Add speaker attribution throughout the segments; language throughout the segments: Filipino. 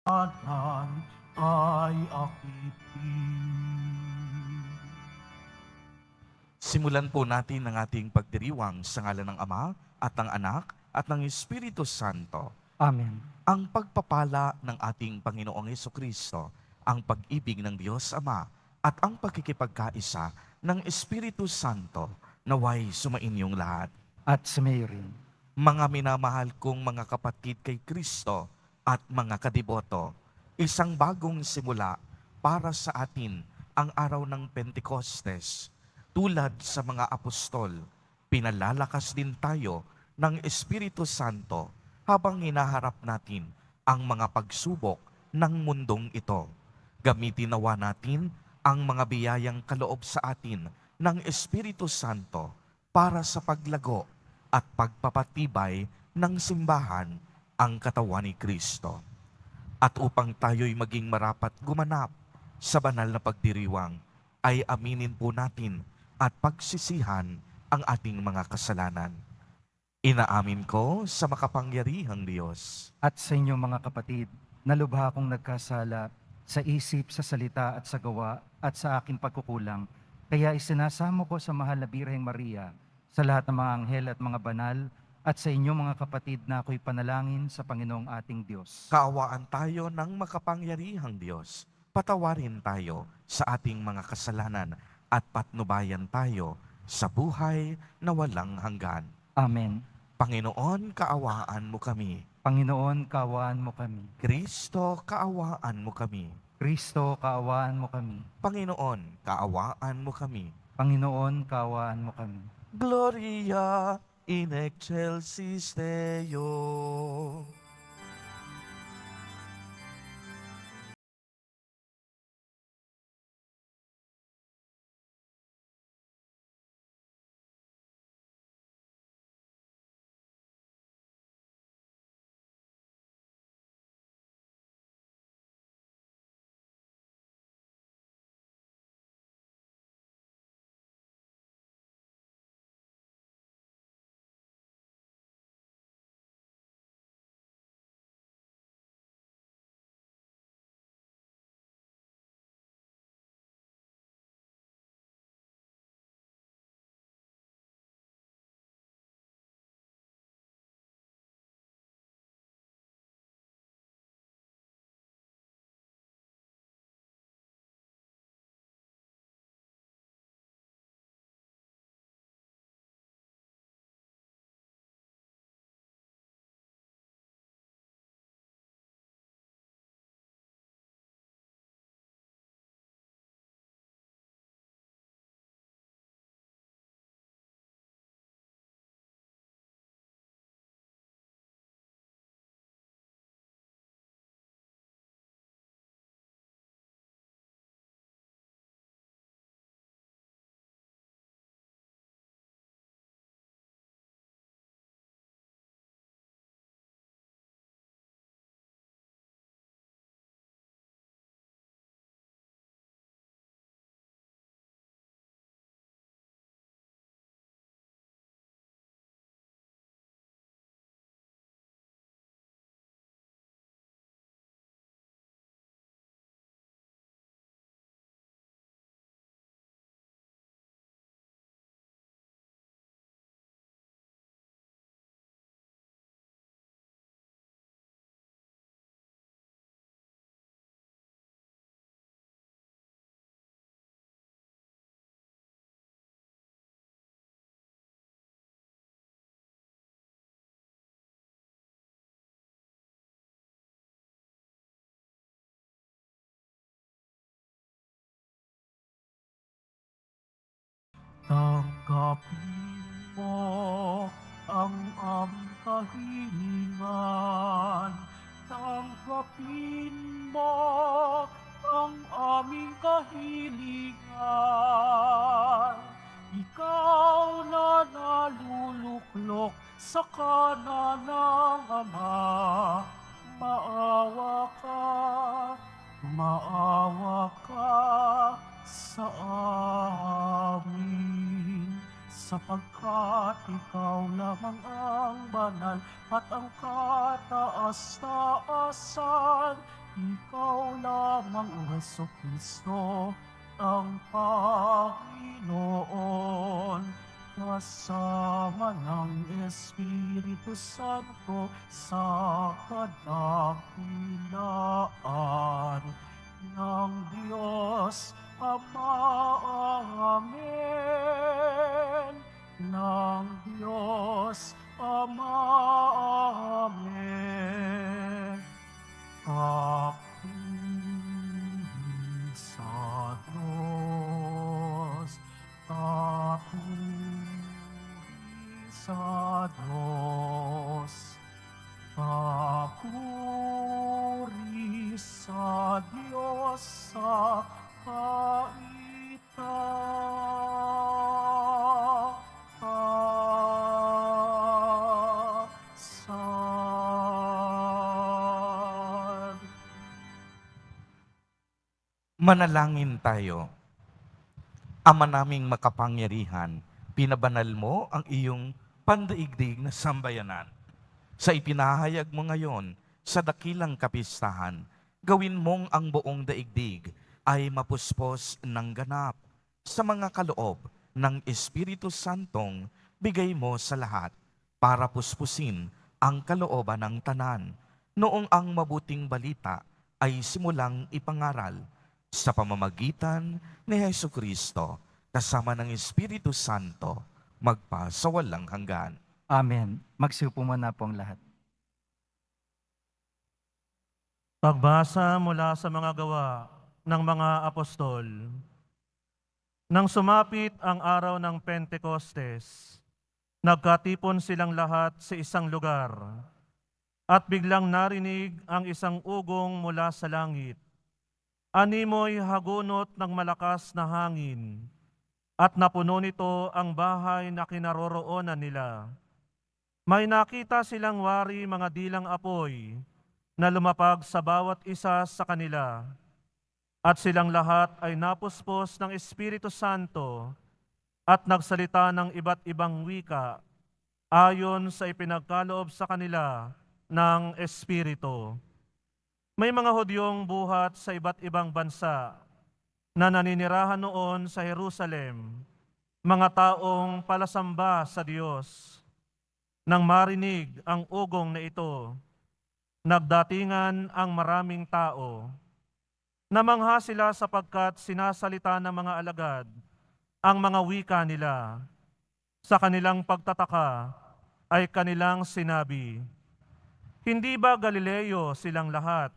Speaker 1: kanan ay akitin.
Speaker 2: Simulan po natin ang ating pagdiriwang sa ngalan ng Ama at ng Anak at ng Espiritu Santo.
Speaker 3: Amen.
Speaker 2: Ang pagpapala ng ating Panginoong Hesukristo, ang pag-ibig ng Diyos Ama at ang pagkikipagkaisa ng Espiritu Santo naway sumainyong lahat.
Speaker 3: At sa mayo rin.
Speaker 2: Mga minamahal kong mga kapatid kay Kristo at mga kadiboto, isang bagong simula para sa atin ang araw ng Pentecostes. Tulad sa mga apostol, pinalalakas din tayo ng Espiritu Santo habang hinaharap natin ang mga pagsubok ng mundong ito. Gamitin nawa natin ang mga biyayang kaloob sa atin ng Espiritu Santo para sa paglago at pagpapatibay ng simbahan ang katawan ni Kristo. At upang tayo'y maging marapat gumanap sa banal na pagdiriwang, ay aminin po natin at pagsisihan ang ating mga kasalanan. Inaamin ko sa makapangyarihang Diyos.
Speaker 3: At sa inyong mga kapatid, na lubha akong nagkasala sa isip, sa salita at sa gawa at sa aking pagkukulang. Kaya isinasamo ko sa mahal na Birheng Maria, sa lahat ng mga anghel at mga banal, at sa inyong mga kapatid na ako'y panalangin sa Panginoong ating Diyos.
Speaker 2: Kaawaan tayo ng makapangyarihang Diyos. Patawarin tayo sa ating mga kasalanan at patnubayan tayo sa buhay na walang hanggan.
Speaker 3: Amen.
Speaker 2: Panginoon, kaawaan mo kami.
Speaker 3: Panginoon, kaawaan mo kami.
Speaker 2: Kristo, kaawaan mo kami.
Speaker 3: Kristo, kaawaan mo kami.
Speaker 2: Panginoon, kaawaan mo kami.
Speaker 3: Panginoon, kaawaan mo kami.
Speaker 2: Gloria in excelsis Deo.
Speaker 1: Tanggapin mo ang aming kahilingan. Tanggapin mo ang aming kahilingan. Ikaw na naluluklok sa kanan ng Ama, maawa ka, maawa ka sa amin, sapagkat ikaw lamang ang banal at ang kataas-taasan, Ikaw lamang, O Jesucristo, ang Panginoon, kasama ng Espiritu Santo sa kadakilaan ng Diyos Ama. Amen. Ng Diyos Ama. Amen. Papuri sa Diyos, papuri sa Diyos, papuri sa Diyos sa kaitaasan.
Speaker 2: Manalangin tayo. Ama naming makapangyarihan, pinabanal mo ang iyong pandaigdig na sambayanan. Sa ipinahayag mo ngayon sa dakilang kapistahan, gawin mong ang buong daigdig ay mapuspos ng ganap sa mga kaloob ng Espiritu Santong bigay mo sa lahat para puspusin ang kalooban ng tanan noong ang mabuting balita ay simulang ipangaral sa pamamagitan ni Jesucristo kasama ng Espiritu Santo magpa sa walang hanggan.
Speaker 3: Amen. Magsiupo muna po ang lahat.
Speaker 4: Pagbasa mula sa mga gawa ng mga apostol. Nang sumapit ang araw ng Pentecostes, nagkatipon silang lahat sa isang lugar at biglang narinig ang isang ugong mula sa langit. Animoy hagunot ng malakas na hangin at napuno nito ang bahay na kinaroroonan nila. May nakita silang wari mga dilang apoy na lumapag sa bawat isa sa kanila. At silang lahat ay napuspos ng Espiritu Santo at nagsalita ng iba't ibang wika ayon sa ipinagkaloob sa kanila ng Espiritu. May mga Hudyong buhat sa iba't ibang bansa na naninirahan noon sa Jerusalem, mga taong palasamba sa Diyos. Nang marinig ang ugong na ito, nagdatingan ang maraming tao. Namangha sila sapagkat sinasalita ng mga alagad ang mga wika nila. Sa kanilang pagtataka ay kanilang sinabi, "Hindi ba Galileo silang lahat?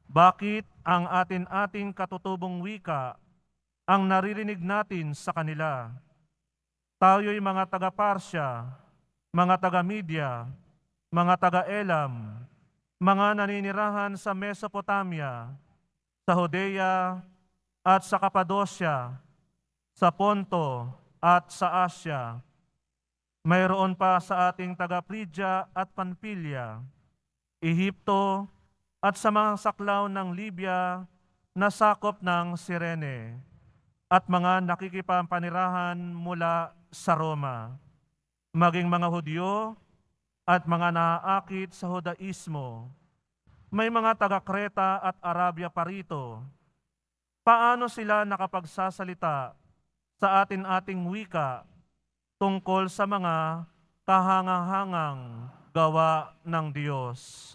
Speaker 4: Bakit ang atin-ating katutubong wika ang naririnig natin sa kanila? Tayo'y mga taga-Parsya, mga taga-Media, mga taga-Elam, mga naninirahan sa Mesopotamia, sa Judea at sa Kapadosya, sa Ponto at sa Asya. Mayroon pa sa ating taga-Phrygia at Pampilya, Ehipto at sa mga saklaw ng Libya na sakop ng Sirene, at mga nakikipampanirahan mula sa Roma, maging mga Hudyo at mga naaakit sa Judaismo. May mga taga-Kreta at Arabia pa rito. Paano sila nakapagsasalita sa atin-ating wika tungkol sa mga kahangahangang gawa ng Diyos?"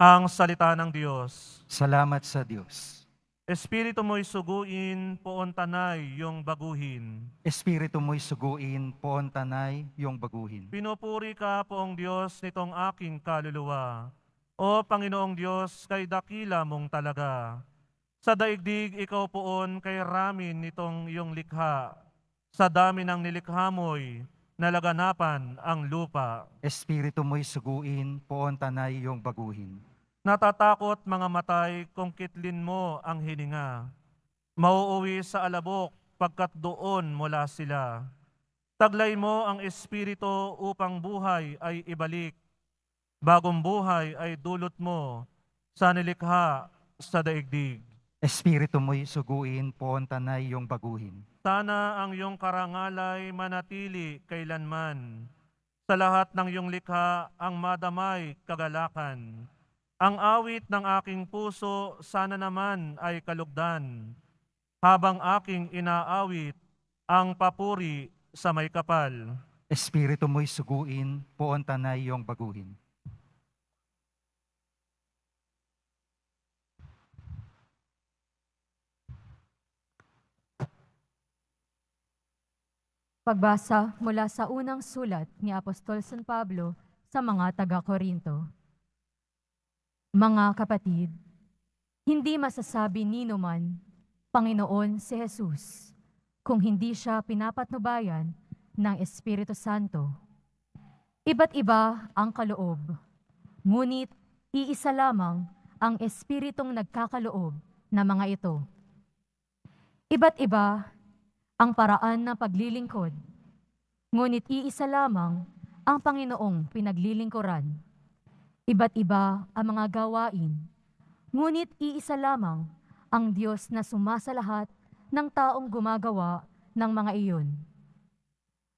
Speaker 4: Ang salita ng Diyos.
Speaker 3: Salamat sa Diyos.
Speaker 4: Espiritu mo'y suguin, poon tanay yung baguhin.
Speaker 3: Espiritu mo'y suguin, poon tanay, yung baguhin.
Speaker 4: Pinupuri ka, poong Diyos, nitong aking kaluluwa. O Panginoong Diyos, kay dakila mong talaga. Sa daigdig, ikaw poon kay ramin nitong iyong likha. Sa dami ng nilikha mo'y nalaganapan ang lupa.
Speaker 3: Espiritu mo'y suguin, poon tanay, yung baguhin.
Speaker 4: Natatakot mga matay kung kitlin mo ang hininga. Mauuwi sa alabok pagkat doon mula sila. Taglay mo ang espiritu upang buhay ay ibalik. Bagong buhay ay dulot mo sa nilikha sa daigdig.
Speaker 3: Espiritu mo'y suguin, poon tanay, yung baguhin.
Speaker 4: Sana ang iyong karangalay manatili kailanman. Sa lahat ng iyong likha ang madamay kagalakan. Ang awit ng aking puso sana naman ay kalugdan, habang aking inaawit ang papuri sa may kapal.
Speaker 3: Espiritu mo'y suguin, poon tanay iyong baguhin.
Speaker 5: Pagbasa mula sa unang sulat ni Apostol San Pablo sa mga taga-Korinto. Mga kapatid, hindi masasabi ni numan, Panginoon si Jesus, kung hindi siya pinapatnubayan ng Espiritu Santo. Iba't iba ang kaloob, ngunit iisa lamang ang Espiritong nagkakaloob na mga ito. Iba't iba ang paraan ng paglilingkod, ngunit iisa lamang ang Panginoong pinaglilingkuran. Iba't iba ang mga gawain, ngunit iisa lamang ang Diyos na sumasalahat ng taong gumagawa ng mga iyon.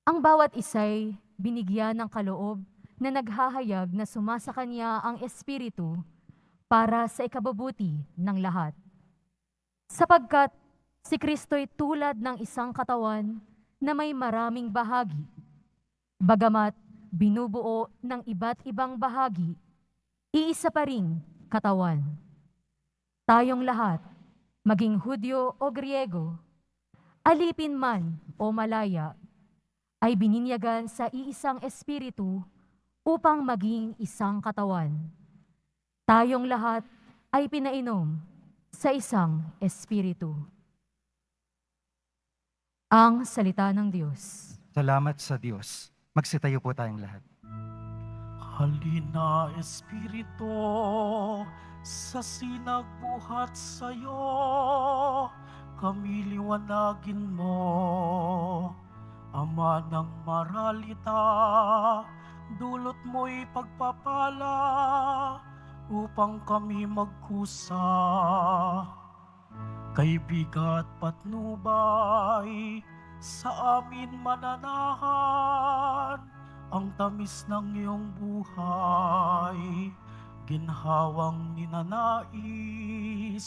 Speaker 5: Ang bawat isa'y binigyan ng kaloob na naghahayag na sumasa kanya ang Espiritu para sa ikabubuti ng lahat. Sapagkat si Kristo'y tulad ng isang katawan na may maraming bahagi. Bagamat binubuo ng iba't ibang bahagi, iisa pa ring katawan. Tayong lahat, maging Hudyo o Griego, alipin man o malaya, ay bininyagan sa iisang Espiritu upang maging isang katawan. Tayong lahat ay pinainom sa isang Espiritu. Ang salita ng Diyos.
Speaker 3: Salamat sa Diyos. Magsitayo po tayong lahat.
Speaker 1: Halina, Espiritu, sa sinagbuhat sa'yo, kami liwanagin mo. Ama ng maralita, dulot mo'y pagpapala, upang kami magkusa. Kay bigat patnubay, sa amin mananahan, ang tamis ng iyong buhay, ginhawang ninanais,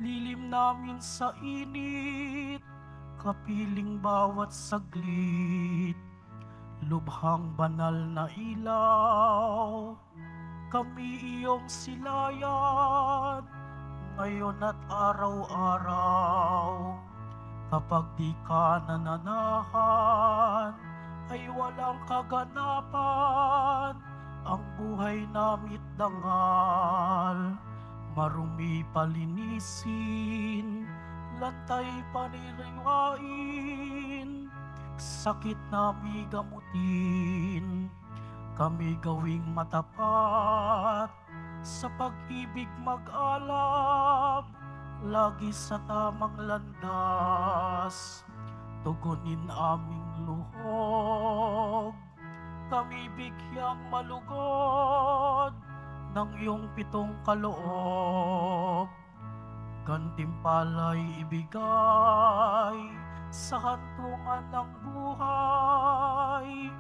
Speaker 1: lilim namin sa init, kapiling bawat saglit, lubhang banal na ilaw, kami iyong silayan, ngayon at araw-araw. Kapag di ka nananahan, ay walang kaganapan, ang buhay namit dangal, marumi palinisin, lantay paniriwain, sakit nami gamutin, kami gawing matapat, sa pag-ibig mag-alab, lagi sa tamang landas, tugunin aming luhog, kami bigyang malugod ng iyong pitong kaloob. Gantimpala'y ibigay sa hantungan ng buhay,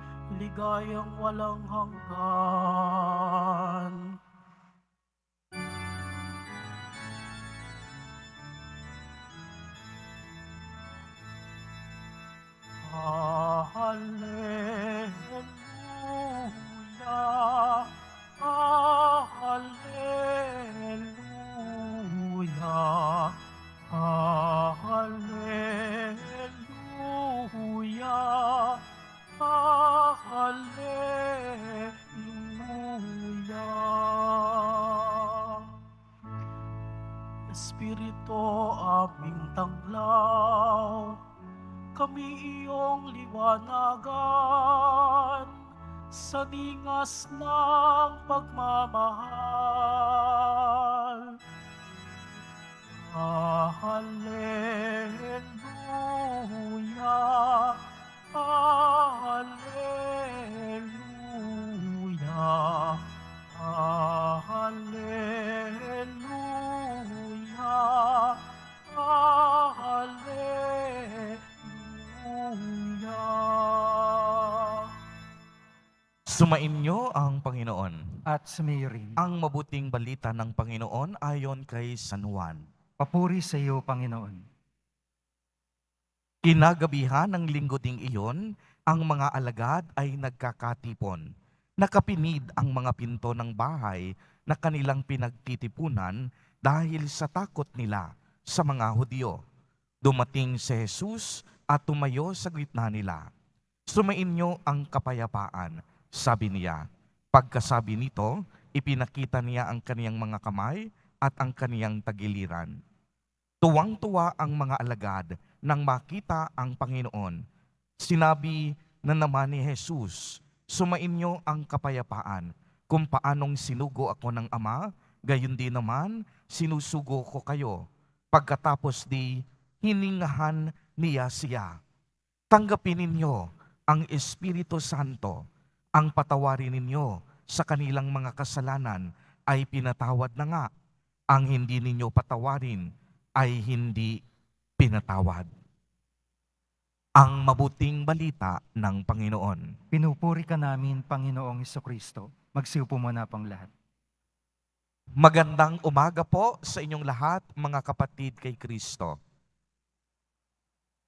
Speaker 1: ligayang walang hanggan. Hallelujah, hallelujah, hallelujah, hallelujah. Espiritu aming tanglaw, kami iyong liwanagan, sa ningas ng pagmamahal. Hallelujah, hallelujah, hallelujah, hallelujah.
Speaker 2: Sumainyo ang Panginoon.
Speaker 3: At sumayo rin.
Speaker 2: Ang mabuting balita ng Panginoon ayon kay San Juan.
Speaker 3: Papuri sa iyo, Panginoon.
Speaker 2: Kinagabihan ng linggo ding iyon, ang mga alagad ay nagkakatipon. Nakapinid ang mga pinto ng bahay na kanilang pinagtitipunan dahil sa takot nila sa mga Hudyo. Dumating si Jesus at tumayo sa gitna nila. Sumainyo ang kapayapaan, sabi niya. Pagkasabi nito, ipinakita niya ang kaniyang mga kamay at ang kaniyang tagiliran. Tuwang-tuwa ang mga alagad nang makita ang Panginoon. Sinabi na naman ni Jesus, sumainyo ang kapayapaan. Kung paanong sinugo ako ng Ama, gayon din naman sinusugo ko kayo. Pagkatapos di, hiningahan niya siya. Tanggapin ninyo ang Espiritu Santo. Ang patawarin ninyo sa kanilang mga kasalanan ay pinatawad na nga. Ang hindi ninyo patawarin ay hindi pinatawad. Ang mabuting balita ng Panginoon.
Speaker 3: Pinupuri ka namin, Panginoong Hesukristo. Magsiupo muna pang lahat.
Speaker 2: Magandang umaga po sa inyong lahat, mga kapatid kay Kristo.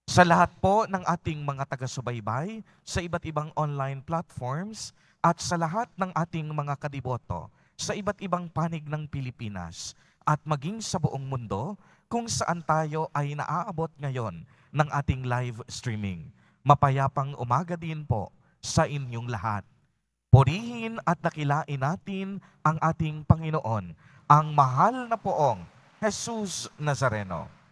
Speaker 2: Sa lahat po ng ating mga taga-subaybay sa iba't ibang online platforms at sa lahat ng ating mga kadiboto sa iba't ibang panig ng Pilipinas at maging sa buong mundo kung saan tayo ay naaabot ngayon ng ating live streaming. Mapayapang umaga din po sa inyong lahat. Purihin at dakilain natin ang ating Panginoon, ang mahal na poong Jesus Nazareno.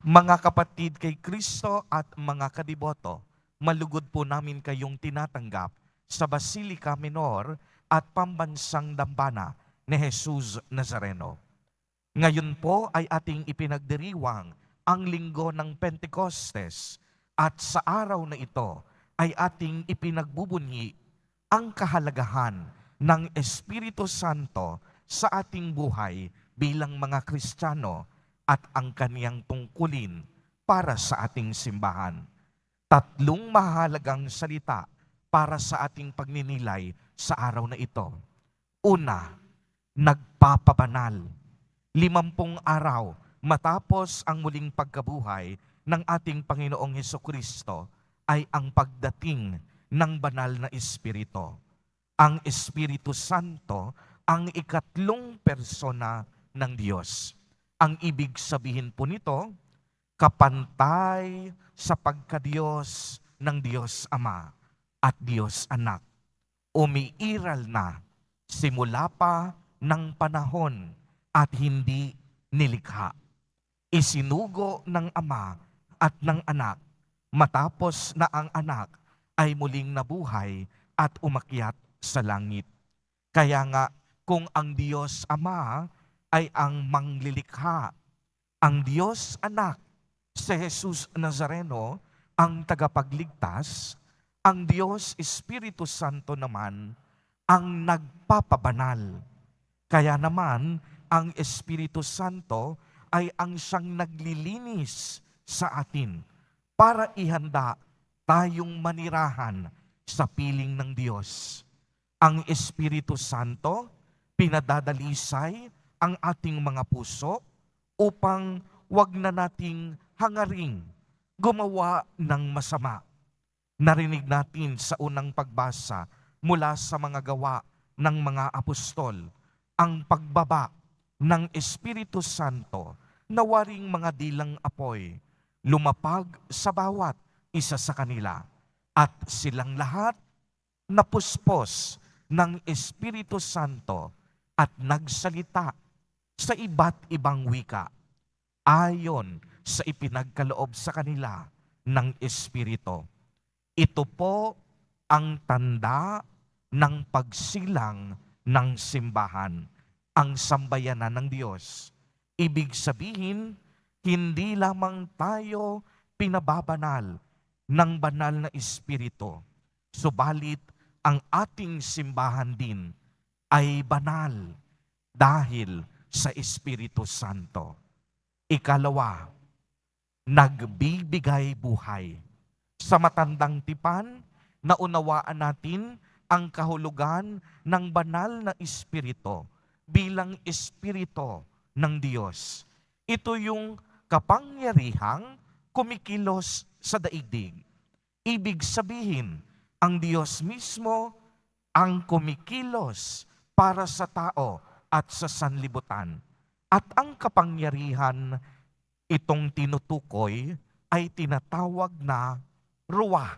Speaker 2: Mga kapatid kay Kristo at mga kadiboto, malugod po namin kayong tinatanggap sa Basilica Minor at Pambansang Dambana ni Jesus Nazareno. Ngayon po ay ating ipinagdiriwang ang linggo ng Pentecostes at sa araw na ito ay ating ipinagbubunyi ang kahalagahan ng Espiritu Santo sa ating buhay bilang mga Kristiyano at ang kaniyang tungkulin para sa ating simbahan. Tatlong mahalagang salita para sa ating pagninilay sa araw na ito. Una, nagpapabanal. 50 araw matapos ang muling pagkabuhay ng ating Panginoong Hesukristo ay ang pagdating ng banal na Espiritu. Ang Espiritu Santo ang ikatlong persona ng Diyos. Ang ibig sabihin po nito, kapantay sa pagkadiyos ng Diyos Ama at Diyos Anak. Umiiral na simula pa ng panahon at hindi nilikha. Isinugo ng Ama at ng Anak matapos na ang Anak ay muling nabuhay at umakyat sa langit. Kaya nga kung ang Diyos Ama ay ang manglilikha, ang Diyos Anak, si Jesus Nazareno, ang tagapagligtas, ang Diyos Espiritu Santo naman, ang nagpapabanal. Kaya naman, ang Espiritu Santo ay ang siyang naglilinis sa atin para ihanda tayong manirahan sa piling ng Diyos. Ang Espiritu Santo, pinadadalisay ang ating mga puso upang wag na nating hangaring gumawa ng masama. Narinig natin sa unang pagbasa mula sa mga gawa ng mga apostol, ang pagbaba ng Espiritu Santo na waring mga dilang apoy, lumapag sa bawat isa sa kanila at silang lahat napuspos ng Espiritu Santo at nagsalita sa iba't ibang wika ayon sa ipinagkaloob sa kanila ng Espiritu. Ito po ang tanda ng pagsilang ng simbahan, ang sambayanan ng Diyos. Ibig sabihin, hindi lamang tayo pinababanal ng banal na Espiritu, subalit ang ating simbahan din ay banal dahil sa Espiritu Santo. Ikalawa, nagbibigay buhay. Sa matandang tipan, naunawaan natin ang kahulugan ng banal na Espiritu bilang Espiritu ng Diyos. Ito yung kapangyarihang kumikilos sa daigdig. Ibig sabihin, ang Diyos mismo ang kumikilos para sa tao at sa sanlibutan. At ang kapangyarihan itong tinutukoy ay tinatawag na ruwa,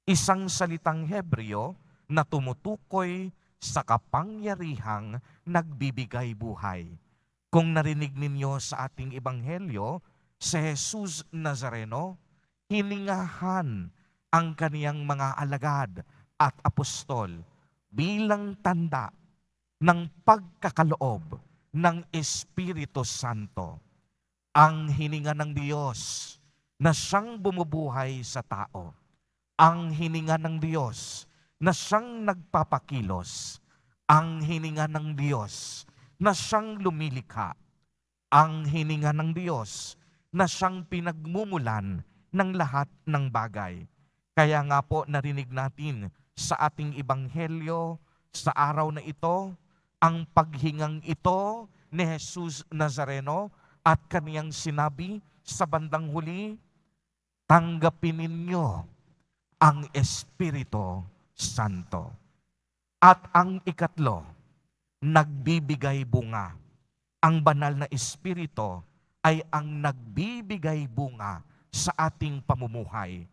Speaker 2: isang salitang Hebreo na tumutukoy sa kapangyarihang nagbibigay buhay. Kung narinig ninyo sa ating ebanghelyo, si Jesus Nazareno, hiningahan ang kaniyang mga alagad at apostol bilang tanda ng pagkakaloob ng Espiritu Santo. Ang hininga ng Diyos na siyang bumubuhay sa tao. Ang hininga ng Diyos na siyang nagpapakilos. Ang hininga ng Diyos na siyang lumilikha. Ang hininga ng Diyos na siyang pinagmumulan ng lahat ng bagay. Kaya nga po narinig natin sa ating ebanghelyo sa araw na ito, ang paghingang ito ni Jesus Nazareno at kaniyang sinabi sa bandang huli, tanggapin ninyo ang Espiritu Santo. At ang ikatlo, nagbibigay bunga. Ang banal na Espiritu ay ang nagbibigay bunga sa ating pamumuhay.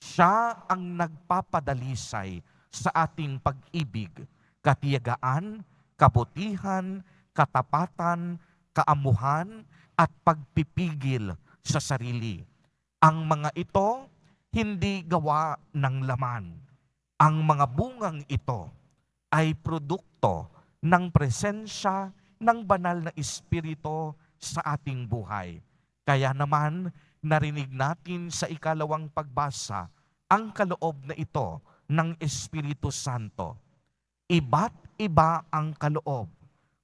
Speaker 2: Siya ang nagpapadalisay sa ating pag-ibig, katiyagaan, kabutihan, katapatan, kaamuhan, at pagpipigil sa sarili. Ang mga ito, hindi gawa ng laman. Ang mga bungang ito ay produkto ng presensya ng banal na Espiritu sa ating buhay. Kaya naman, narinig natin sa ikalawang pagbasa ang kaloob na ito ng Espiritu Santo. Iba't iba ang kaloob,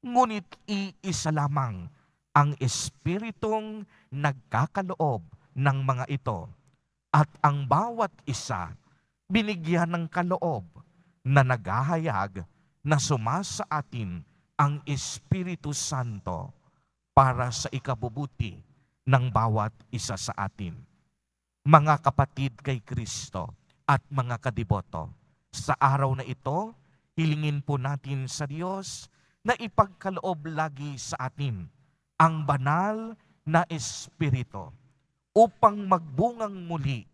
Speaker 2: ngunit iisa lamang ang Espiritong nagkakaloob ng mga ito. At ang bawat isa, binigyan ng kaloob na naghahayag na sumasa atin ang Espiritu Santo para sa ikabubuti ng bawat isa sa atin. Mga kapatid kay Kristo at mga kadiboto, sa araw na ito, hilingin po natin sa Diyos na ipagkaloob lagi sa atin ang banal na Espiritu upang magbungang muli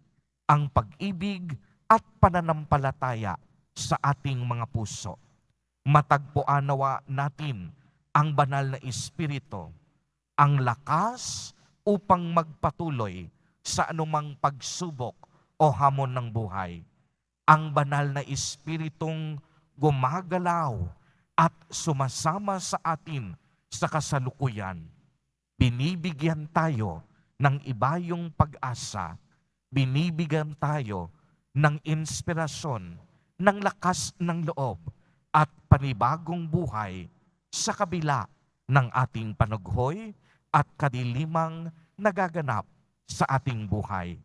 Speaker 2: ang pag-ibig at pananampalataya sa ating mga puso. Matagpuan nawa natin ang banal na Espiritu, ang lakas upang magpatuloy sa anumang pagsubok o hamon ng buhay. Ang banal na Espiritong gumagalaw at sumasama sa atin sa kasalukuyan. Binibigyan tayo ng ibayong pag-asa, binibigyan tayo ng inspirasyon, ng lakas ng loob at panibagong buhay sa kabila ng ating panughoy at kadilimang nagaganap sa ating buhay.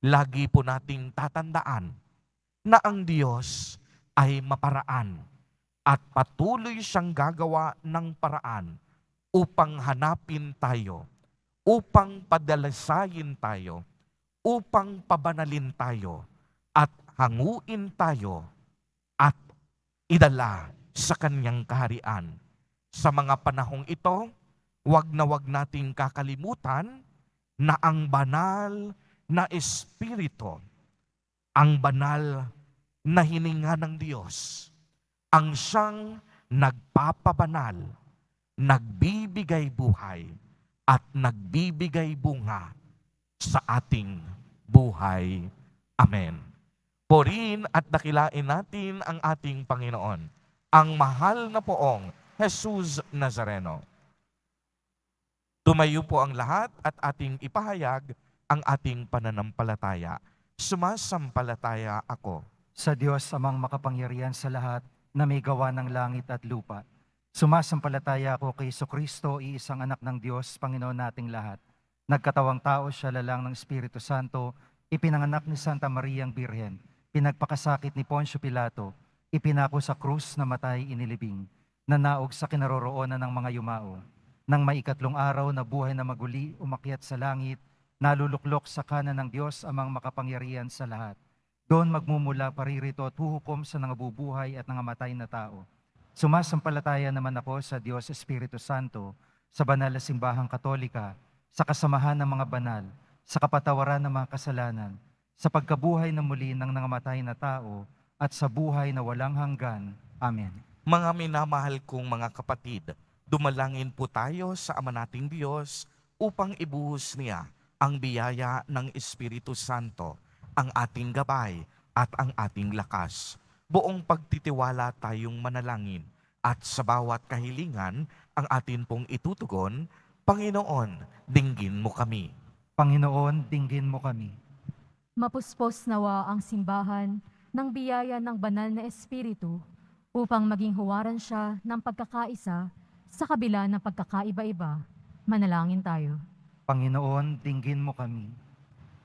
Speaker 2: Lagi po nating tatandaan na ang Diyos ay maparaan at patuloy siyang gagawa ng paraan upang hanapin tayo, upang padalasayin tayo, upang pabanalin tayo, at hanguin tayo, at idala sa kanyang kaharian. Sa mga panahong ito, wag nating kakalimutan na ang banal na Espiritu, ang banal na hininga ng Diyos, ang siyang nagpapabanal, nagbibigay buhay, at nagbibigay bunga sa ating buhay. Amen. Purihin at dakilain natin ang ating Panginoon, ang mahal na poong Jesus Nazareno. Tumayo po ang lahat at ating ipahayag ang ating pananampalataya. Sumasampalataya ako
Speaker 3: Sa Diyos amang makapangyarihan sa lahat na may gawa ng langit at lupa. Sumasampalataya ako kay Jesucristo, iisang anak ng Diyos, Panginoon nating lahat. Nagkatawang tao siya lalang ng Espiritu Santo, ipinanganak ni Santa Mariang Birhen. pinagpakasakit ni Poncio Pilato, ipinako sa krus na matay inilibing, nanaog sa kinaroroonan ng mga yumao. Nang maikatlong araw na buhay na maguli, umakyat sa langit, naluluklok sa kanan ng Diyos amang makapangyarihan sa lahat. Doon magmumula paririto at huhukom sa nangabubuhay at nangamatay na tao. Sumasampalataya naman ako sa Diyos Espiritu Santo, sa banal na simbahang katolika, sa kasamahan ng mga banal, sa kapatawaran ng mga kasalanan, sa pagkabuhay na muli ng nangamatay na tao, at sa buhay na walang hanggan. Amen.
Speaker 2: Mga minamahal kong mga kapatid, dumalangin po tayo sa Ama nating Diyos upang ibuhos niya ang biyaya ng Espiritu Santo, ang ating gabay at ang ating lakas. Buong pagtitiwala tayong manalangin at sa bawat kahilingan ang atin pong itutugon, Panginoon, dinggin mo kami.
Speaker 3: Panginoon, dinggin mo kami.
Speaker 5: Mapuspos nawa ang simbahan ng biyaya ng banal na Espiritu upang maging huwaran siya ng pagkakaisa sa kabila ng pagkakaiba-iba. Manalangin tayo.
Speaker 3: Panginoon, dinggin mo kami.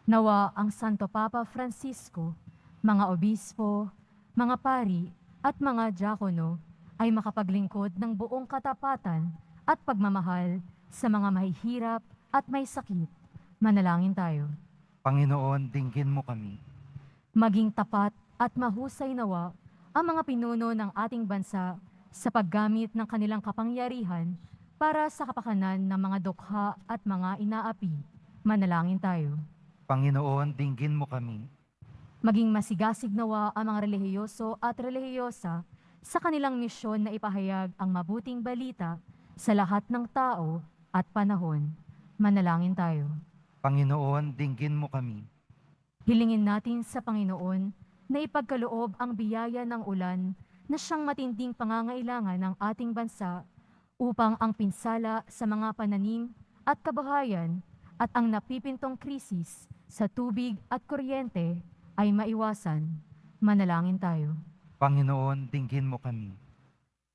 Speaker 5: Nawa ang Santo Papa Francisco, mga obispo, mga pari at mga diakono ay makapaglingkod ng buong katapatan at pagmamahal sa mga mahihirap at may sakit. Manalangin tayo.
Speaker 3: Panginoon, dinggin mo kami.
Speaker 5: Maging tapat at mahusay nawa ang mga pinuno ng ating bansa sa paggamit ng kanilang kapangyarihan para sa kapakanan ng mga dukha at mga inaapi. Manalangin tayo.
Speaker 3: Panginoon, dinggin mo kami.
Speaker 5: Maging masigasig nawa ang mga relihiyoso at relihiyosa sa kanilang misyon na ipahayag ang mabuting balita sa lahat ng tao at panahon. Manalangin tayo.
Speaker 3: Panginoon, dinggin mo kami.
Speaker 5: Hilingin natin sa Panginoon na ipagkaloob ang biyaya ng ulan na siyang matinding pangangailangan ng ating bansa upang ang pinsala sa mga pananim at kabuhayan at ang napipintong krisis sa tubig at kuryente ay maiwasan. Manalangin tayo.
Speaker 3: Panginoon, dinggin mo kami.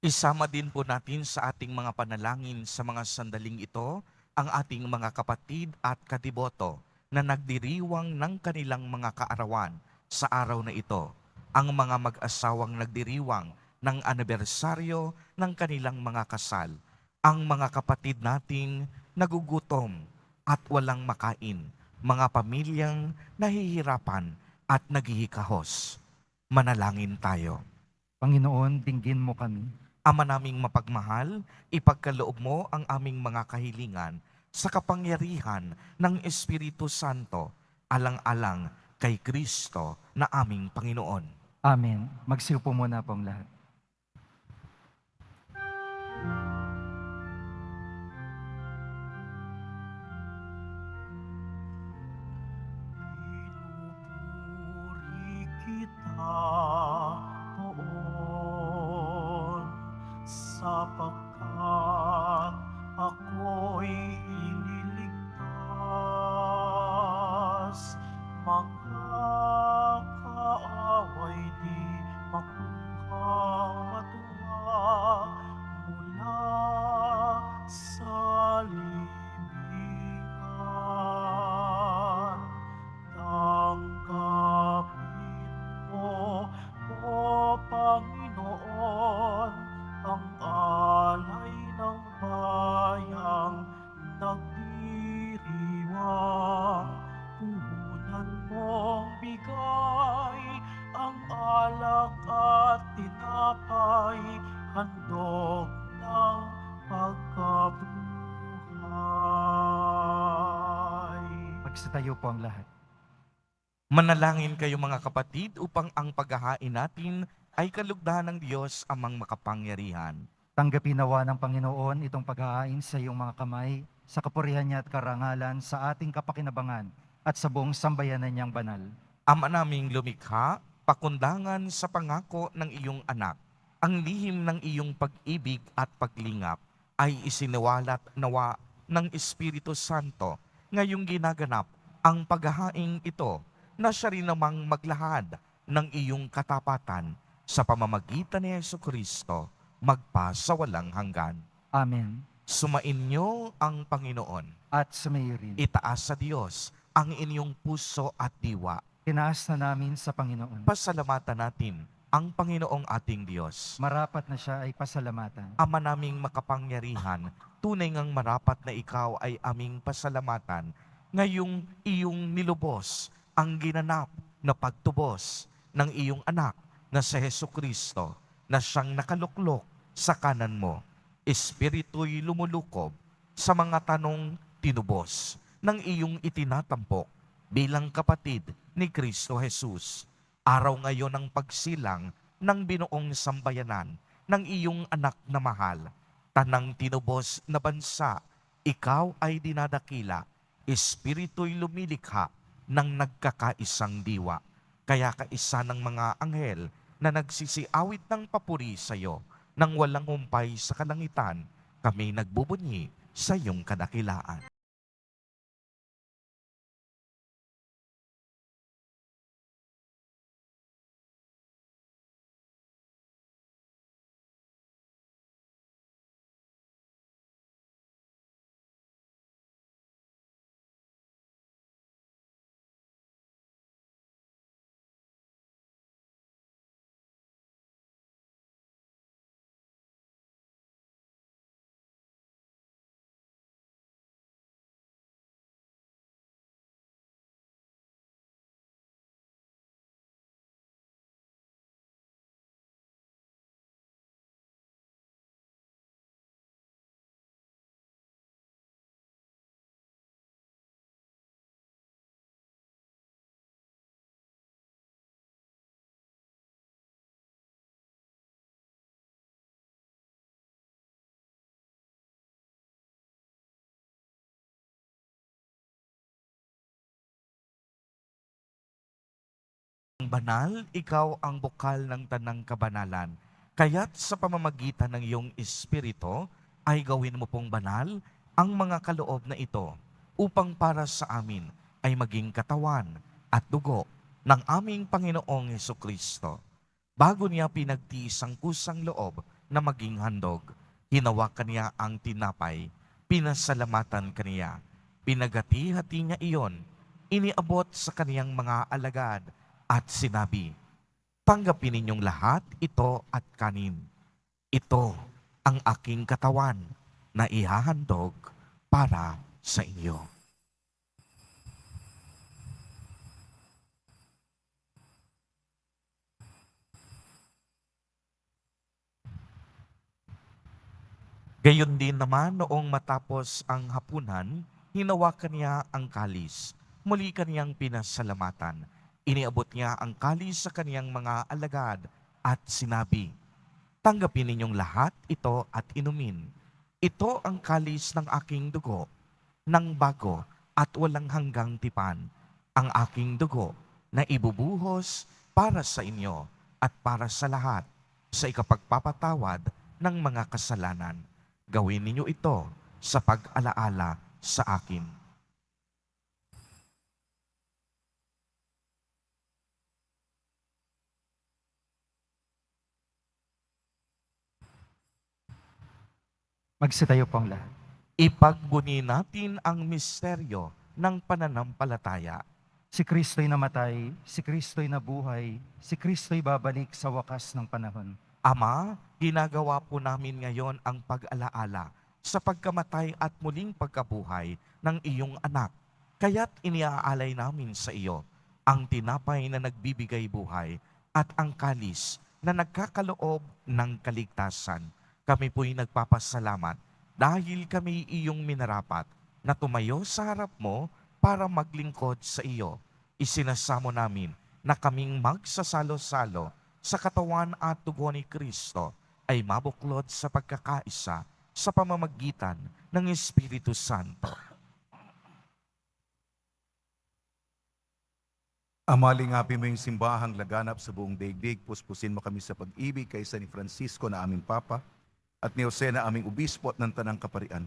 Speaker 2: Isama din po natin sa ating mga panalangin sa mga sandaling ito ang ating mga kapatid at kadiboto na nagdiriwang ng kanilang mga kaarawan sa araw na ito. Ang mga mag-asawang nagdiriwang ng anibersaryo ng kanilang mga kasal. Ang mga kapatid nating nagugutom at walang makain. Mga pamilyang nahihirapan at naghihikahos. Manalangin tayo.
Speaker 3: Panginoon, dinggin mo kami.
Speaker 2: Ama naming mapagmahal, ipagkaloob mo ang aming mga kahilingan sa kapangyarihan ng Espiritu Santo, alang-alang kay Kristo na aming Panginoon.
Speaker 3: Amen. Magsiupo muna po ang lahat.
Speaker 1: Pinupuri kita, Poon, sapagkat ako'y iniligtas. Makakaaway di makuhang matuwa mula sa libingan. Tanggapin mo, O Panginoon, ang alay ng bayang nagdiriwang. Puhunan mong bigay ang alak at tinapay, handog ng pagkabuhay.
Speaker 3: Magsitayo po ang lahat.
Speaker 2: Manalangin kayo mga kapatid upang ang paghahain natin ay kalugdan ng Diyos amang makapangyarihan.
Speaker 3: Tanggapin nawa ng Panginoon itong paghahain sa iyong mga kamay, sa kapurihan niya at karangalan, sa ating kapakinabangan, at sa buong sambayanan niyang banal.
Speaker 2: Ama naming lumikha, pakundangan sa pangako ng iyong anak, ang lihim ng iyong pag-ibig at paglingap ay isiniwalat nawa ng Espiritu Santo ngayong ginaganap ang paghahaing ito na siya rin namang maglahad ng iyong katapatan sa pamamagitan ni Jesucristo magpasawalang hanggan.
Speaker 3: Amen.
Speaker 2: Sumain niyo ang Panginoon.
Speaker 3: At sumayo rin.
Speaker 2: Itaas sa Diyos ang inyong puso at diwa.
Speaker 3: tinaas na namin sa Panginoon.
Speaker 2: Pasalamatan natin ang Panginoong ating Diyos.
Speaker 3: Marapat na siya ay pasalamatan.
Speaker 2: Ama naming makapangyarihan, tunay ngang marapat na ikaw ay aming pasalamatan ngayong iyong nilubos ang ginanap na pagtubos ng iyong anak na si Jesucristo na siyang nakaluklok sa kanan mo. Espiritu'y lumulukob sa mga tanong tinubos ng iyong itinatampok bilang kapatid ni Kristo Jesus. Araw ngayon ng pagsilang ng binuong sambayanan ng iyong anak na mahal. Tanang tinubos na bansa, ikaw ay dinadakila. Espiritu'y lumilikha ng nagkakaisang diwa. Kaya kaisa ng mga anghel na nagsisiawit ng papuri sa iyo nang walang humpay sa kalangitan, kami nagbubunyi sa iyong kadakilaan. Banal, ikaw ang bukal ng tanang kabanalan. Kaya't sa pamamagitan ng iyong espiritu, ay gawin mo pong banal ang mga kaloob na ito upang para sa amin ay maging katawan at dugo ng aming Panginoong Hesukristo. Bago niya pinagtiis ang kusang loob na maging handog, hinawakan niya ang tinapay, pinasalamatan kaniya, pinagati-hati niya iyon, iniabot sa kaniyang mga alagad, at sinabi, tanggapin ninyong lahat ito at kanin. Ito ang aking katawan na ihahandog para sa inyo. Gayon din naman noong matapos ang hapunan, hinawakan niya ang kalis. Muli kaniyang pinasalamatan. Iniabot niya ang kalis sa kaniyang mga alagad at sinabi, tanggapin ninyong lahat ito at inumin. Ito ang kalis ng aking dugo, ng bago at walang hanggang tipan, ang aking dugo na ibubuhos para sa inyo at para sa lahat sa ikapagpapatawad ng mga kasalanan. Gawin ninyo ito sa pag-alaala sa akin.
Speaker 3: Magsitayo po ang lahat.
Speaker 2: Ipagbuni natin ang misteryo ng pananampalataya.
Speaker 3: Si Kristo'y namatay, si Kristo'y nabuhay, si Kristo'y babalik sa wakas ng panahon.
Speaker 2: Ama, ginagawa po namin ngayon ang pag-alaala sa pagkamatay at muling pagkabuhay ng iyong anak. Kaya't iniaalay namin sa iyo ang tinapay na nagbibigay buhay at ang kalis na nagkakaloob ng kaligtasan. Kami po'y nagpapasalamat dahil kami iyong minarapat na tumayo sa harap mo para maglingkod sa iyo. Isinasamo namin na kaming magsasalo-salo sa katawan at dugo ni Kristo ay mabuklod sa pagkakaisa sa pamamagitan ng Espiritu Santo.
Speaker 6: Amalingapin mo yung simbahang laganap sa buong daigdig, puspusin mo kami sa pag-ibig kaysa ni Francisco na aming Papa at ni Jose na aming Obispo at ng Tanang Kaparian.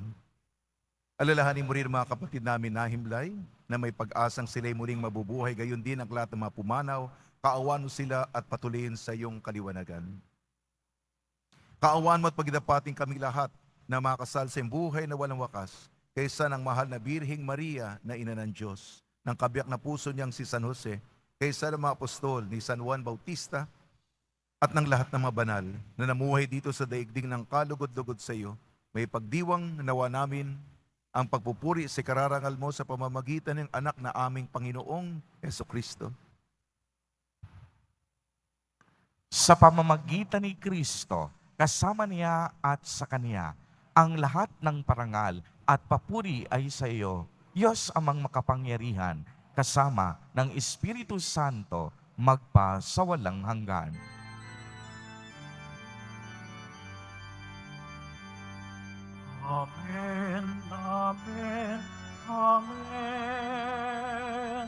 Speaker 6: Alalahanin mo rin mga kapatid namin na himlay na may pag-asang sila'y muling mabubuhay, gayon din ang lahat ng mga pumanaw, kaawan mo sila at patuloyin sa iyong kaliwanagan. Kaawan mo at pagdapating kami lahat na makasal sa buhay na walang wakas kaysa ng mahal na Birheng Maria na ina ng Diyos, ng kabiyak na puso niyang si San Jose, kaysa ng mga apostol ni San Juan Bautista at ng lahat ng mga banal na namuhay dito sa daigdig ng kalugod-lugod sa iyo, may pagdiwang nawa namin ang pagpupuri sa kararangal mo sa pamamagitan ng anak na aming Panginoong Jesucristo.
Speaker 2: Sa pamamagitan ni Kristo, kasama niya at sa Kanya, ang lahat ng parangal at papuri ay sa iyo, Diyos amang makapangyarihan, kasama ng Espiritu Santo, magpa sa walang hanggan.
Speaker 1: Amen, amen, amen.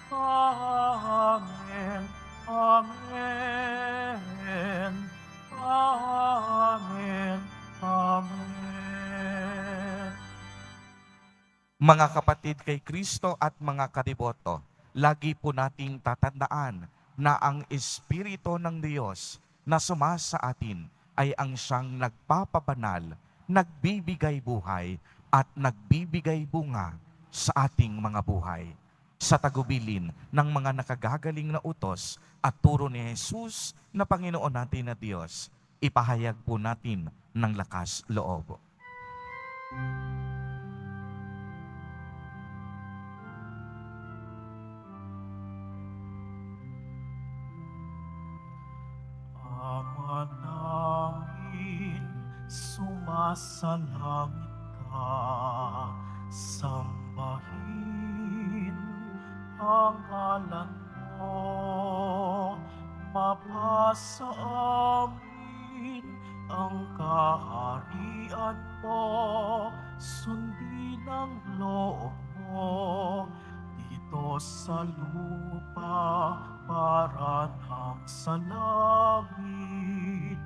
Speaker 1: Amen, amen. Amen, amen.
Speaker 2: Mga kapatid kay Kristo at mga kadiboto, lagi po nating tatandaan na ang Espiritu ng Diyos na sumasa atin ay ang siyang nagpapabanal, nagbibigay buhay at nagbibigay bunga sa ating mga buhay. Sa tagubilin ng mga nakagagaling na utos at turo ni Jesus na Panginoon natin na Diyos, ipahayag po natin ng lakas loob.
Speaker 1: Ama namin, sumasalangit ka, sambahin ang ngalan mo, mapasa amin ang kaharian mo, sundin ang loob mo, dito sa lupa para nang sa langit.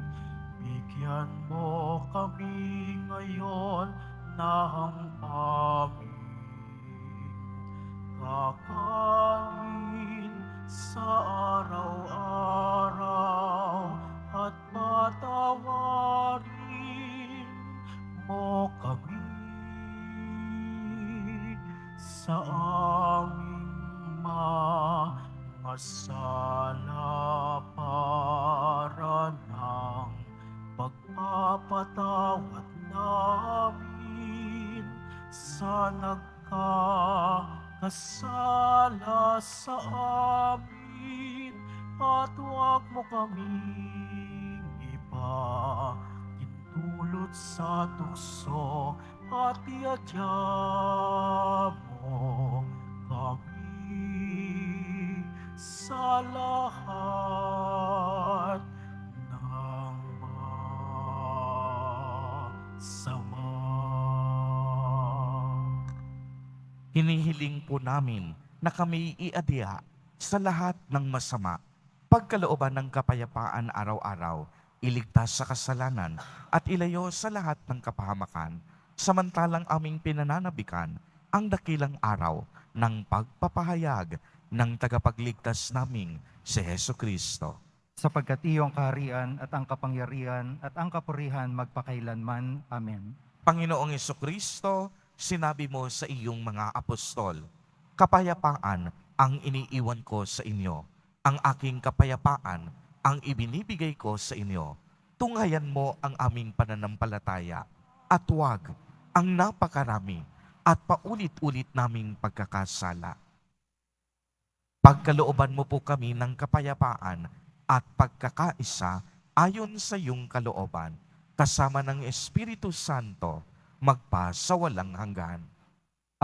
Speaker 1: Bigyan mo kami ngayon ng aming kakanin sa araw-araw at patawarin mo kami sa aming mga sala para ng pagpapatawad namin sa nagkakasala sa amin, at huwag mo kaming ipahintulot sa tukso, at iadya mo kami sa lahat ng masama.
Speaker 2: Hinihiling po namin na kami iadya sa lahat ng masama, pagkalooban ng kapayapaan araw-araw, iligtas sa kasalanan at ilayo sa lahat ng kapahamakan, samantalang aming pinananabikan ang dakilang araw ng pagpapahayag ng tagapagligtas naming si Heso Kristo.
Speaker 3: Sapagkat iyong kaharian at ang kapangyarihan at ang kapurihan magpakailanman. Amen.
Speaker 2: Panginoong Heso Kristo, sinabi mo sa iyong mga apostol, kapayapaan ang iniiwan ko sa inyo. Ang aking kapayapaan ang ibinibigay ko sa inyo. Tunghayan mo ang aming pananampalataya at huwag ang napakarami at paulit-ulit naming pagkakasala. Pagkalooban mo po kami ng kapayapaan at pagkakaisa ayon sa iyong kalooban, kasama ng Espiritu Santo, magpa sa walang hanggan.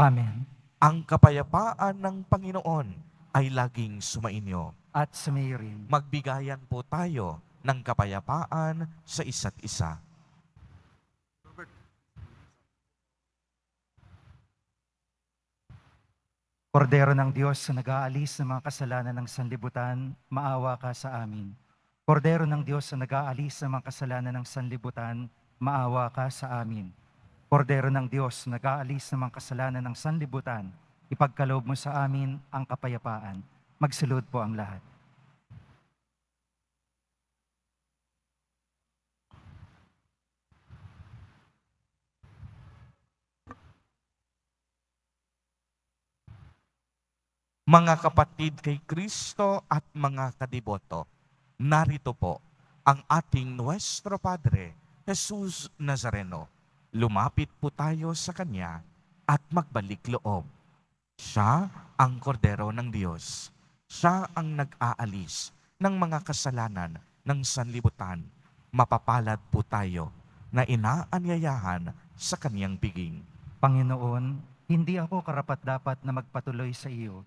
Speaker 3: Amen.
Speaker 2: Ang kapayapaan ng Panginoon ay laging sumainyo.
Speaker 3: At sumayin.
Speaker 2: Magbigayan po tayo ng kapayapaan sa isa't isa.
Speaker 3: Kordero ng Diyos na nag-aalis ng mga kasalanan ng sanlibutan, maawa ka sa amin. Kordero ng Diyos na nag-aalis ng mga kasalanan ng sanlibutan, maawa ka sa amin. Kordero ng Diyos na nag-aalis ng mga kasalanan ng sanlibutan, ipagkaloob mo sa amin ang kapayapaan. Magsalud po ang lahat.
Speaker 2: Mga kapatid kay Kristo at mga kadiboto, narito po ang ating Nuestro Padre, Jesus Nazareno. Lumapit po tayo sa Kanya at magbalik loob. Siya ang kordero ng Diyos. Siya ang nag-aalis ng mga kasalanan ng sanlibutan. Mapapalad po tayo na inaanyayahan sa Kaniyang piging.
Speaker 3: Panginoon, hindi ako karapat-dapat na magpatuloy sa iyo,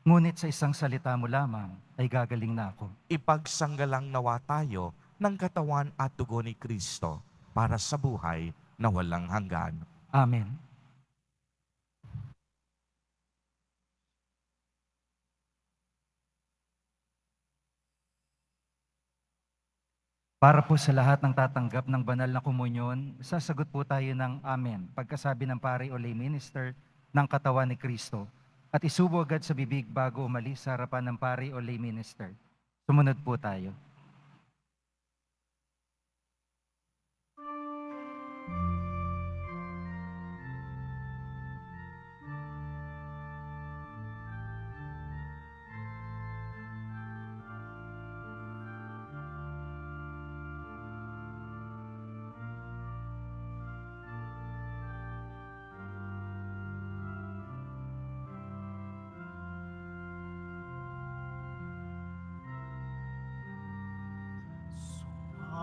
Speaker 3: ngunit sa isang salita mo lamang ay gagaling na ako.
Speaker 2: Ipagsanggalang nawa tayo ng katawan at dugo ni Kristo para sa buhay na walang hanggan.
Speaker 3: Amen. Para po sa lahat ng tatanggap ng banal na komunyon, sasagot po tayo ng Amen pagkasabi ng pari o lay minister ng katawan ni Kristo at isubo agad sa bibig bago umalis sa harapan ng pari o lay minister. Sumunod po tayo.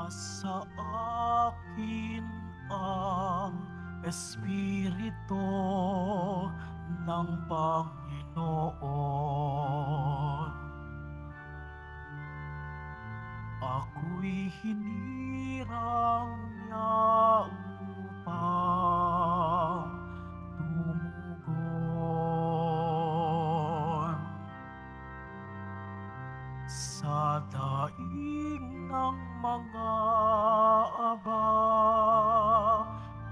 Speaker 1: Sa akin ang Espiritu ng Panginoon. Ako'y hinirang niya upang tumugon sa daing ng mga aba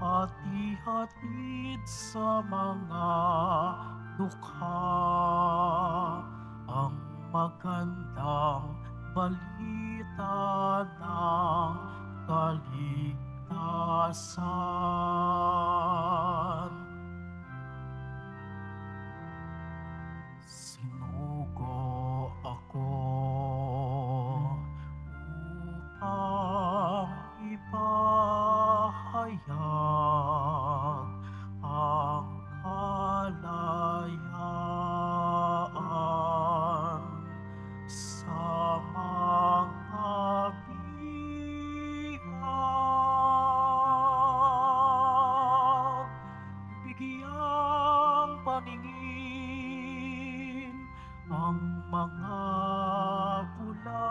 Speaker 1: at ihatid sa mga dukha ang magandang balita ng kaligtasan. Sinugo ako upang ipahayag ang kalayaan sa mga bihag. Bigyang paningin ang mga bulag,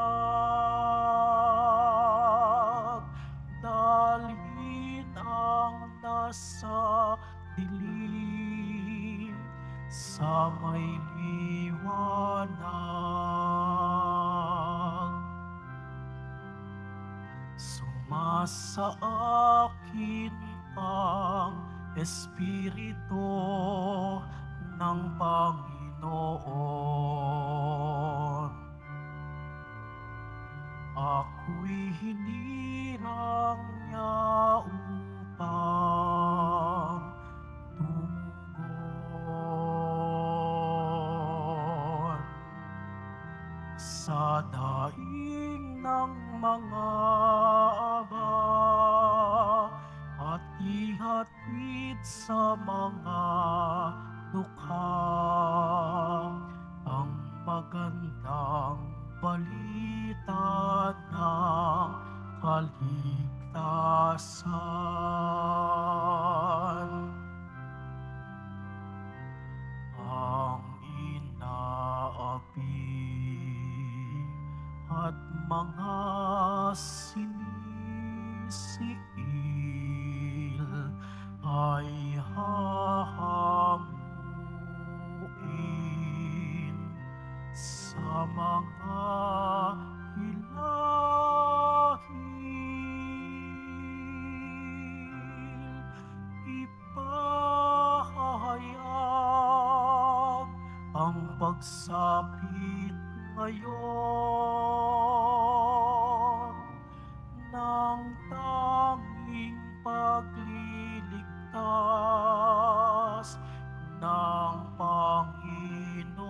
Speaker 1: dalhin ang nasa dilim sa may liwanag. Sumasa akin ang Espiritu ng Panginoon. Ako'y hinirang niya upang tumugon sa daing ng mga aba at ihatid sa mga dukha ang magandang balita ng kaligtasan. Ang inaapi at mga sinisiil ay hahamuin sa mga hilahil. Ipahayag ang pagsapit ngayon ng tanging pagliligtas ng Panginoon.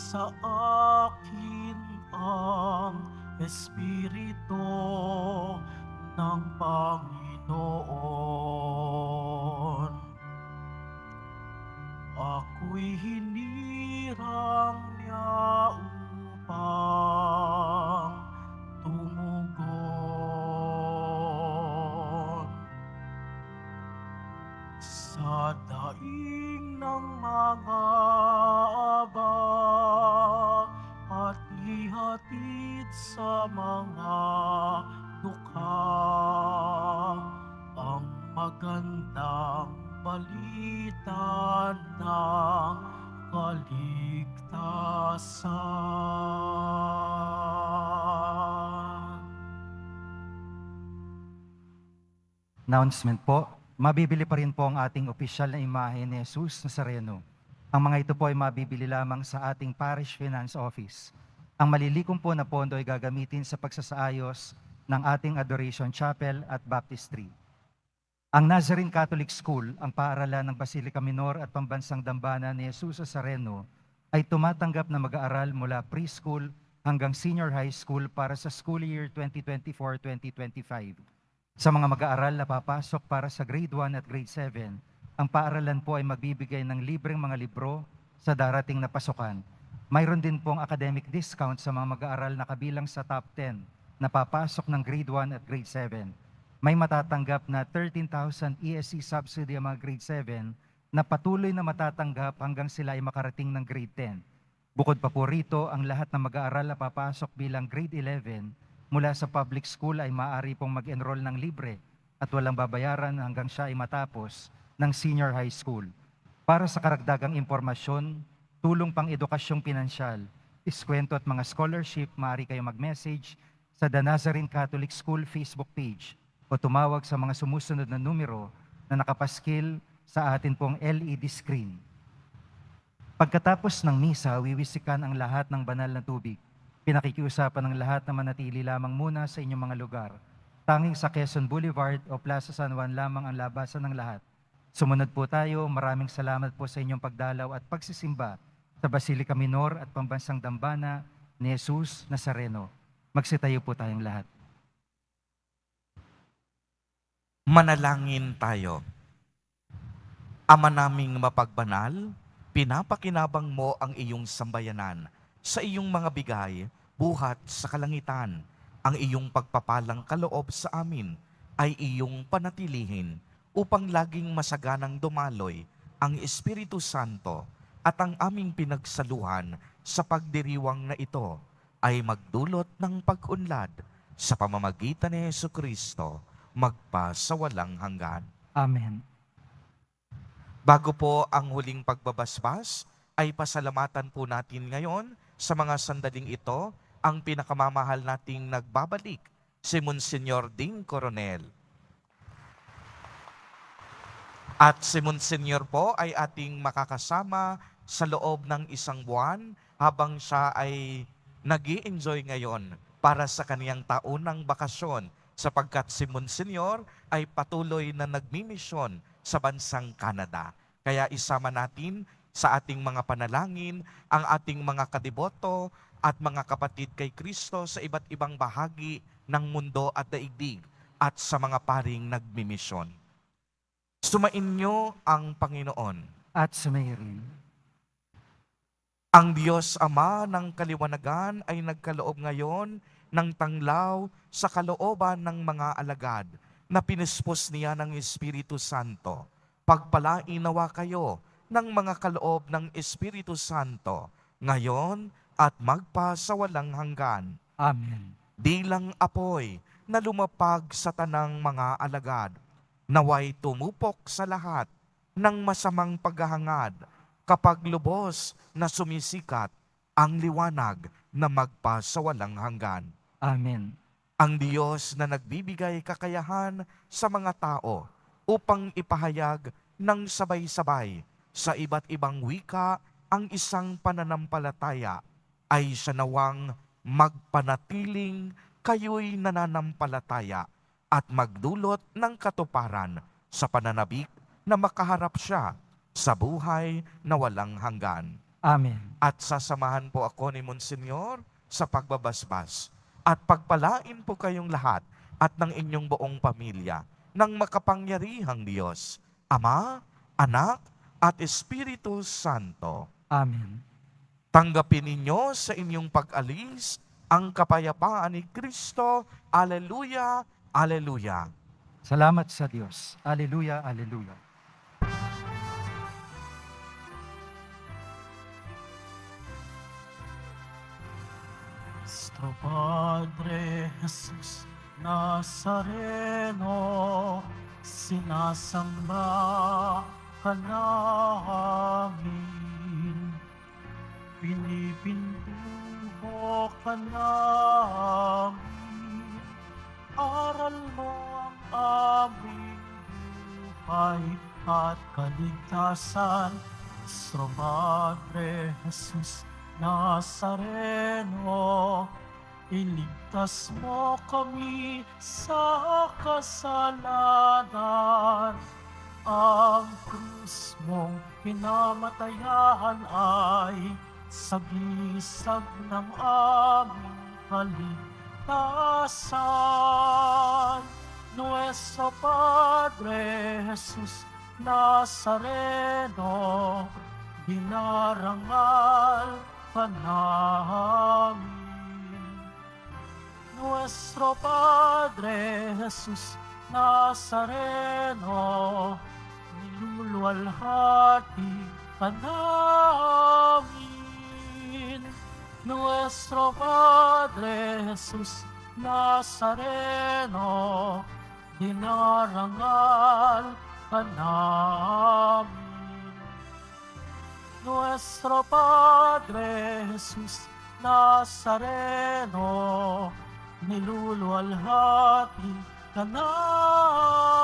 Speaker 1: sa akin ang Espiritu ng Panginoon. Ako'y hinirang niya upang tumugon sa daing ng mga aba at ihatid sa mga dukha ang magandang balita ng kaligtasan.
Speaker 3: Announcement po, mabibili pa rin po ang ating opisyal na imahe ni Jesus Nazareno. Ang mga ito po ay mabibili lamang sa ating Parish Finance Office. Ang malilikom po na pondo ay gagamitin sa pagsasaayos ng ating Adoration Chapel at Baptistry. Ang Nazarene Catholic School, ang paaralan ng Basilica Minor at Pambansang Dambana ni Jesus Nazareno, ay tumatanggap na mag-aaral mula preschool hanggang senior high school para sa school year 2024-2025. Sa mga mag-aaral na papasok para sa grade 1 at grade 7, ang paaralan po ay magbibigay ng libreng mga libro sa darating na pasukan. Mayroon din pong academic discount sa mga mag-aaral na kabilang sa top 10 na papasok ng grade 1 at grade 7. May matatanggap na 13,000 ESC subsidy ang mga grade 7 na patuloy na matatanggap hanggang sila ay makarating ng grade 10. Bukod pa po rito, ang lahat ng mag-aaral na papasok bilang grade 11 mula sa public school ay maaari pong mag-enroll ng libre at walang babayaran hanggang siya ay matapos ng senior high school. Para sa karagdagang impormasyon, tulong pang edukasyong pinansyal, iskwento at mga scholarship, maaari kayo mag-message sa The Nazarene Catholic School Facebook page o tumawag sa mga sumusunod na numero na nakapaskil sa atin pong LED screen. Pagkatapos ng misa, wiwisikan ang lahat ng banal na tubig. Pinakikiusapan ng lahat na manatili lamang muna sa inyong mga lugar. Tanging sa Quezon Boulevard o Plaza San Juan lamang ang labasan ng lahat. Sumunod po tayo. Maraming salamat po sa inyong pagdalaw at pagsisimba sa Basilica Minor at Pambansang Dambana ni Jesus Nazareno. Magsitayo po tayong lahat.
Speaker 2: Manalangin tayo. Ama naming mapagbanal, pinapakinabang mo ang iyong sambayanan sa iyong mga bigay, buhat sa kalangitan. Ang iyong pagpapalang kaloob sa amin ay iyong panatilihin upang laging masaganang dumaloy ang Espiritu Santo at ang aming pinagsaluhan sa pagdiriwang na ito ay magdulot ng pag-unlad sa pamamagitan ni Jesucristo magpasawalang hanggan.
Speaker 3: Amen.
Speaker 2: Bago po ang huling pagbabasbas, ay pasalamatan po natin ngayon sa mga sandaling ito ang pinakamamahal nating nagbabalik, si Monsignor Ding Coronel. At si Monsignor po ay ating makakasama sa loob ng isang buwan habang siya ay nag-i-enjoy ngayon para sa kaniyang taunang bakasyon sapagkat si Monsignor ay patuloy na nagmimisyon sa bansang Canada. Kaya isama natin sa ating mga panalangin ang ating mga kadiboto at mga kapatid kay Kristo sa iba't ibang bahagi ng mundo at daigdig at sa mga paring nagmimisyon. Sumainyo ang Panginoon.
Speaker 3: At sumayin.
Speaker 2: Ang Diyos Ama ng Kaliwanagan ay nagkaloob ngayon ng tanglaw sa kalooban ng mga alagad na pinispos niya ng Espiritu Santo. Pagpalain nawa kayo ng mga kaloob ng Espiritu Santo ngayon at magpasawalang hanggan.
Speaker 3: Amen.
Speaker 2: Dilang apoy na lumapag sa tanang mga alagad, naway tumupok sa lahat ng masamang paghahangad kapag lubos na sumisikat ang liwanag na magpasawalang hanggan.
Speaker 3: Amen.
Speaker 2: Ang Diyos na nagbibigay kakayahan sa mga tao upang ipahayag ng sabay-sabay sa iba't ibang wika ang isang pananampalataya ay siya nawang magpanatiling kayo'y nananampalataya at magdulot ng katuparan sa pananabik na makaharap siya sa buhay na walang hanggan.
Speaker 3: Amen.
Speaker 2: At sasamahan po ako ni Monsignor sa pagbabasbas. At pagpalain po kayong lahat at ng inyong buong pamilya ng makapangyarihang Diyos, Ama, Anak, at Espiritu Santo.
Speaker 3: Amen.
Speaker 2: Tanggapin ninyo sa inyong pag-alis ang kapayapaan ni Kristo. Aleluya, aleluya.
Speaker 3: Salamat sa Diyos. Aleluya, aleluya.
Speaker 1: Nuestro Padre Jesus Nazareno, sinasamba ka namin. Pinipintuho ka namin. Aral mo ang aming buhay at kaligtasan. Nuestro Padre Jesus Nazareno, iligtas mo kami sa kasalanan. Ang krus mong pinamatayan ay sagisag ng aming kaligtasan. Nuestro Padre Jesus Nazareno, dinarangal ka namin. Nuestro Padre Jesus Nazareno, niluluwalhati ka namin. Nuestro Padre Jesus Nazareno, dinarangal ka namin. Nuestro Padre Jesus Nazareno, niluluwalhati ka namin.